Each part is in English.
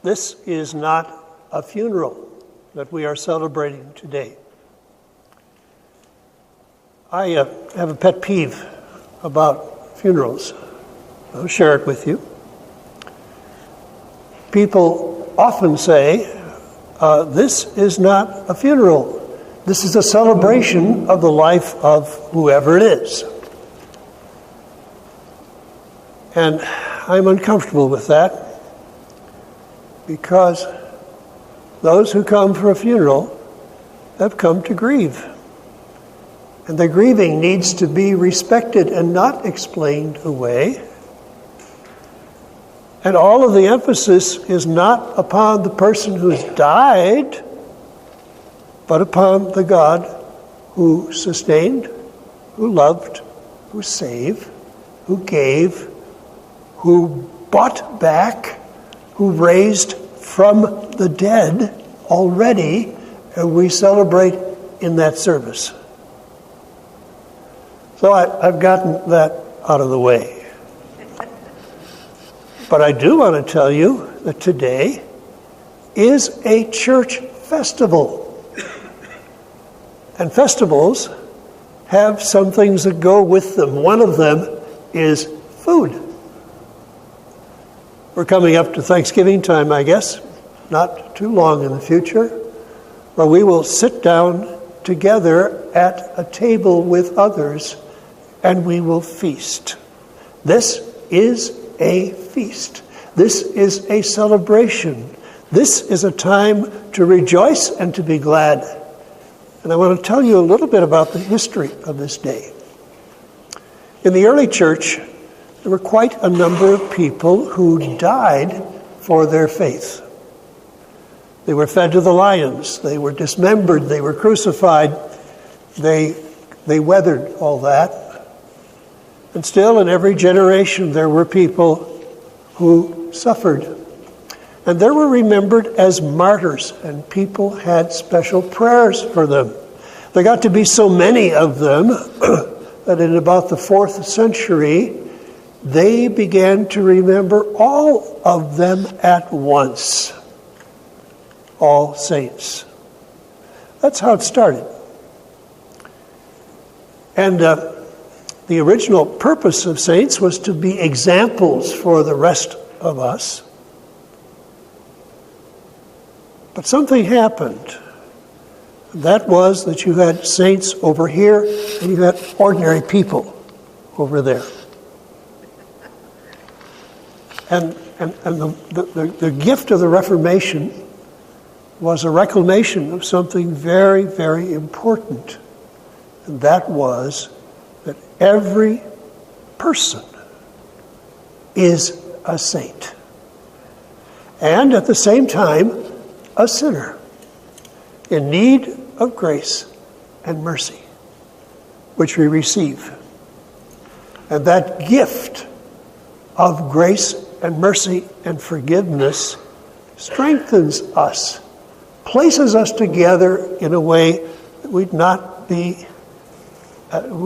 This is not a funeral that we are celebrating today. I have a pet peeve about funerals. I'll share it with you. People often say, this is not a funeral. This is a celebration of the life of whoever it is. And I'm uncomfortable with that because those who come for a funeral have come to grieve. And the grieving needs to be respected and not explained away. And all of the emphasis is not upon the person who's died, but upon the God who sustained, who loved, who saved, who gave, who bought back, who raised from the dead already, and we celebrate in that service. So I've gotten that out of the way. But I do want to tell you that today is a church festival. And festivals have some things that go with them. One of them is food. We're coming up to Thanksgiving time, I guess, not too long in the future, where we will sit down together at a table with others and we will feast. This is a feast. This is a celebration. This is a time to rejoice and to be glad. And I want to tell you a little bit about the history of this day. In the early church, there were quite a number of people who died for their faith. They were fed to the lions. They were dismembered. They were crucified. They weathered all that. And still, in every generation, there were people who suffered. And they were remembered as martyrs, and people had special prayers for them. There got to be so many of them that in about the 4th century, they began to remember all of them at once. All saints. That's how it started. And the original purpose of saints was to be examples for the rest of us. But something happened. That was that you had saints over here and you had ordinary people over there. And the gift of the Reformation was a reclamation of something very, very important. And that was that every person is a saint. And at the same time, a sinner in need of grace and mercy, which we receive. And that gift of grace and mercy and forgiveness strengthens us, places us together in a way that we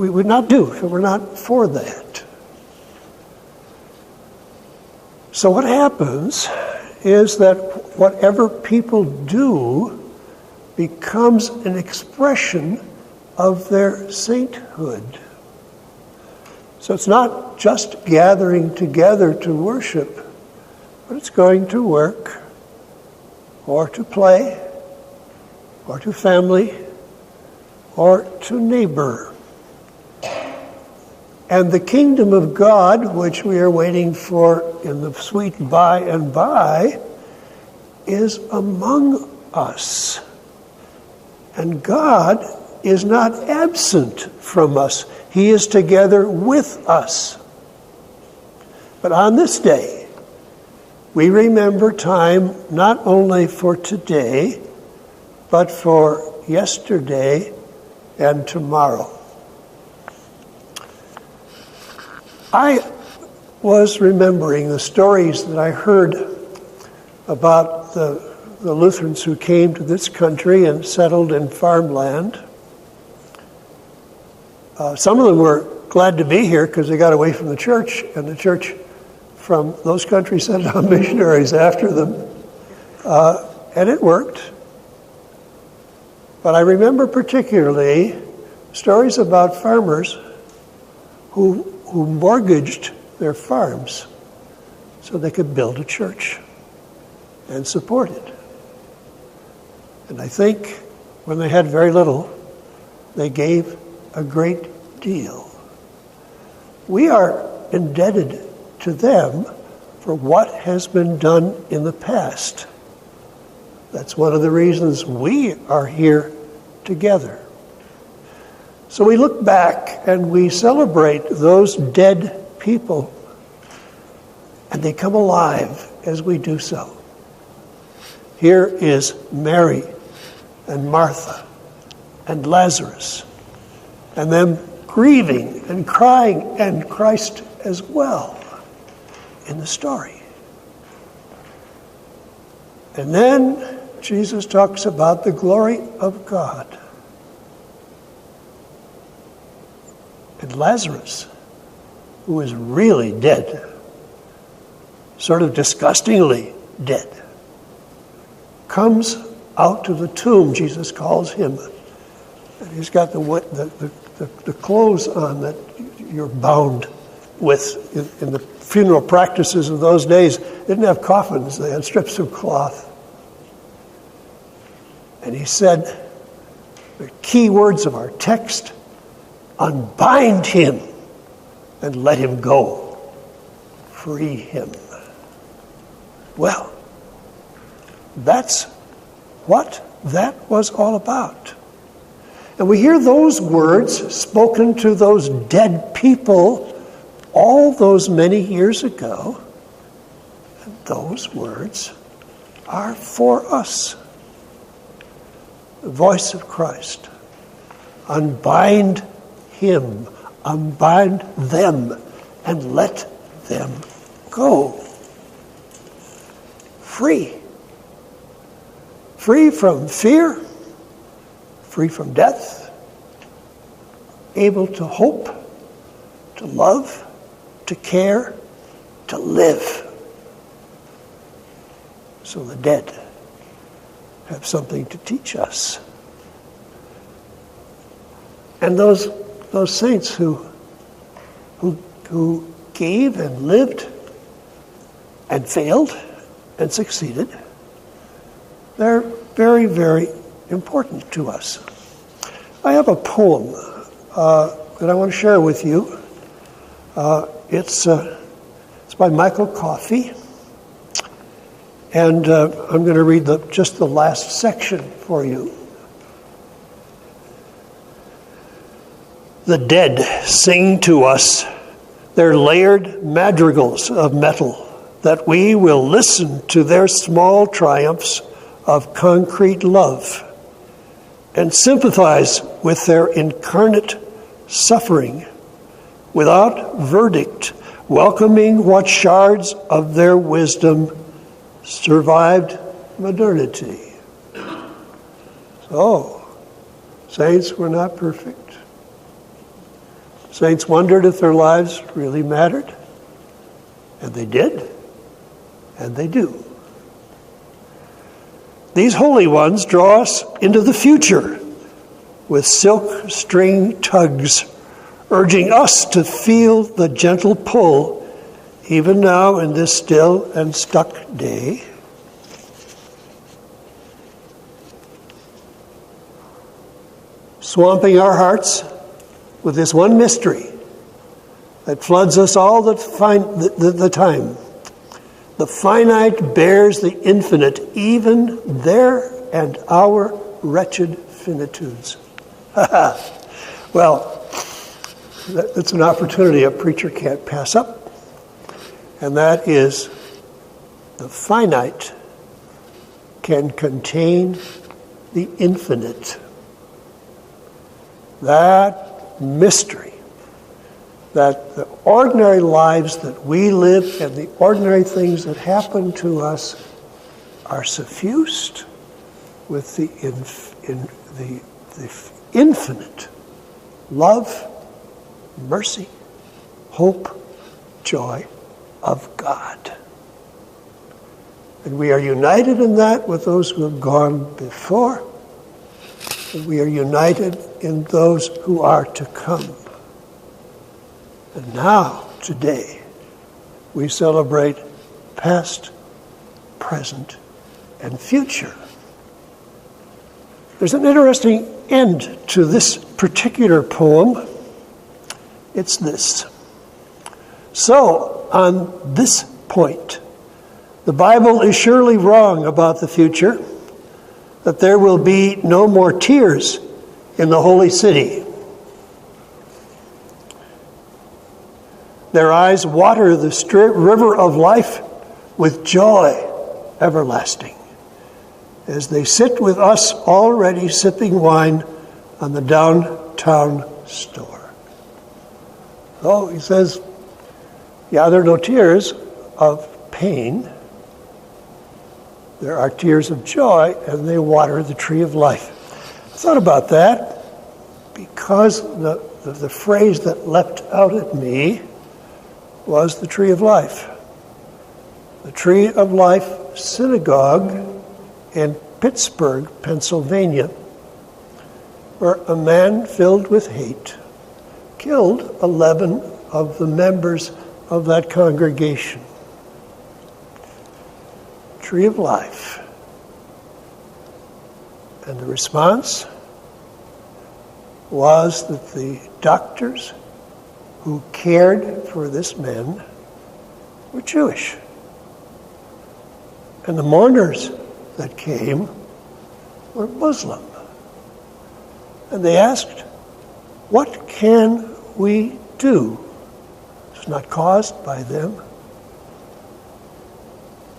would not do if it were not for that. So what happens is that whatever people do becomes an expression of their sainthood. So it's not just gathering together to worship, but it's going to work, or to play, or to family, or to neighbor. And the kingdom of God, which we are waiting for in the sweet by and by, is among us. And God is not absent from us. He is together with us. But on this day, we remember time not only for today, but for yesterday and tomorrow. I was remembering the stories that I heard about the Lutherans who came to this country and settled in farmland. Some of them were glad to be here because they got away from the church, and the church from those countries sent out missionaries after them. And it worked. But I remember particularly stories about farmers who mortgaged their farms so they could build a church and support it. And I think when they had very little, they gave a great deal. We are indebted to them for what has been done in the past. That's one of the reasons we are here together. So we look back and we celebrate those dead people, and they come alive as we do so. Here is Mary and Martha and Lazarus, and them grieving and crying, and Christ as well in the story. And then Jesus talks about the glory of God. And Lazarus, who is really dead, sort of disgustingly dead, comes out to the tomb, Jesus calls him. And he's got the clothes on that you're bound with in the funeral practices of those days. They didn't have coffins, they had strips of cloth. And he said, the key words of our text, unbind him and let him go. Free him. Well, that's what that was all about. And we hear those words spoken to those dead people all those many years ago. And those words are for us. The voice of Christ. Unbind him, unbind them, and let them go. Free. Free from fear, free from death, able to hope, to love, to care, to live. So the dead have something to teach us. And those saints who gave and lived and failed and succeeded, they're very, very important to us. I have a poem that I want to share with you. It's by Michael Coffey, and I'm going to read just the last section for you. The dead sing to us their layered madrigals of metal, that we will listen to their small triumphs of concrete love and sympathize with their incarnate suffering without verdict, welcoming what shards of their wisdom survived modernity. So, saints were not perfect. Saints wondered if their lives really mattered, and they did, and they do. These holy ones draw us into the future with silk string tugs, urging us to feel the gentle pull, even now in this still and stuck day. Swamping our hearts with this one mystery that floods us all the time. The finite bears the infinite, even their and our wretched finitudes. Well, that's an opportunity a preacher can't pass up. And that is, the finite can contain the infinite. That mystery, that the ordinary lives that we live and the ordinary things that happen to us are suffused with the infinite love, mercy, hope, joy of God. And we are united in that with those who have gone before. And we are united in those who are to come. And now, today, we celebrate past, present, and future. There's an interesting end to this particular poem. It's this. So, on this point, the Bible is surely wrong about the future, that there will be no more tears in the holy city. Their eyes water the river of life with joy everlasting, as they sit with us already sipping wine on the downtown store. Oh, he says, yeah, there are no tears of pain. There are tears of joy, and they water the tree of life. I thought about that because the phrase that leapt out at me was the tree of life. The Tree of Life Synagogue in Pittsburgh, Pennsylvania, where a man filled with hate killed 11 of the members of that congregation. Tree of Life. And the response was that the doctors who cared for this man were Jewish. And the mourners that came were Muslim. And they asked, what can we do? It's not caused by them.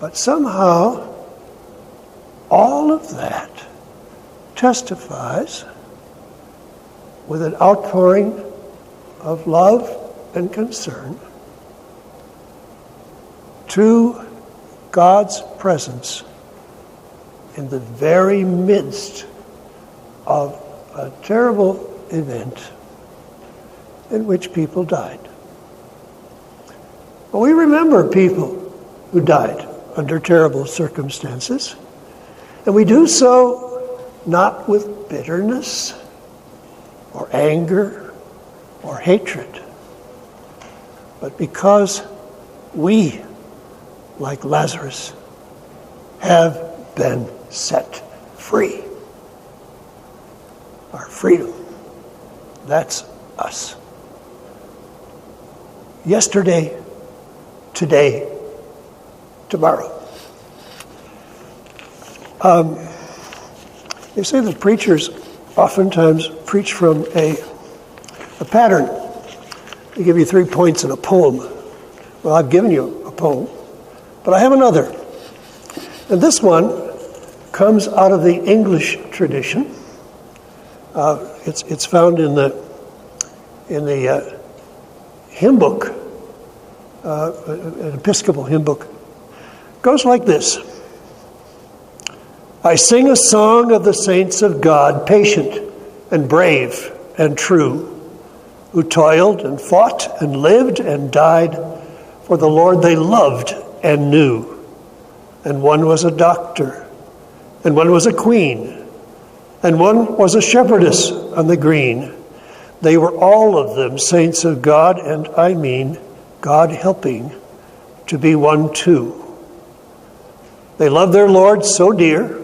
But somehow, all of that testifies with an outpouring of love and concern to God's presence in the very midst of a terrible event in which people died. Well, we remember people who died under terrible circumstances, and we do so not with bitterness or anger or hatred, but because we, like Lazarus, have been set free. Our freedom, that's us. Yesterday, today, tomorrow. They say that preachers oftentimes preach from a pattern. They give you 3 points in a poem. Well, I've given you a poem, but I have another. And this one comes out of the English tradition. It's found in the hymn book, an Episcopal hymn book. It goes like this. I sing a song of the saints of God, patient and brave and true, who toiled and fought and lived and died for the Lord they loved and knew. And one was a doctor, and one was a queen, and one was a shepherdess on the green. They were all of them saints of God, and I mean God helping to be one too. They loved their Lord so dear,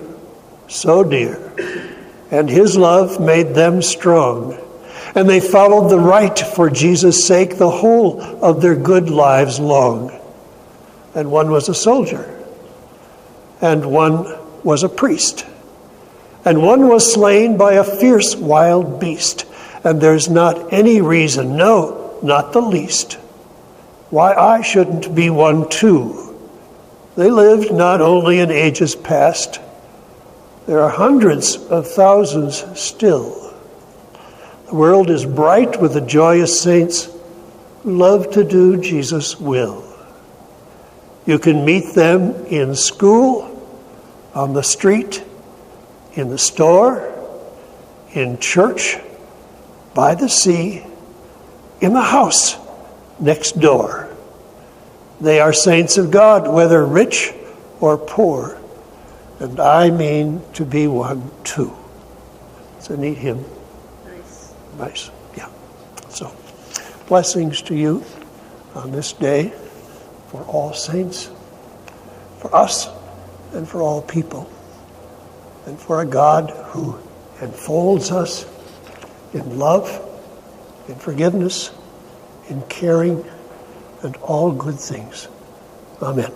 and his love made them strong. And they followed the right for Jesus' sake the whole of their good lives long. And one was a soldier, and one was a priest, and one was slain by a fierce wild beast. And there's not any reason, no, not the least, why I shouldn't be one too. They lived not only in ages past, there are hundreds of thousands still. The world is bright with the joyous saints who love to do Jesus' will. You can meet them in school, on the street, in the store, in church, by the sea, in the house next door. They are saints of God, whether rich or poor, and I mean to be one too. It's a neat hymn. Nice, yeah. So, blessings to you on this day for all saints, for us, and for all people, and for a God who enfolds us in love, in forgiveness, in caring, and all good things. Amen.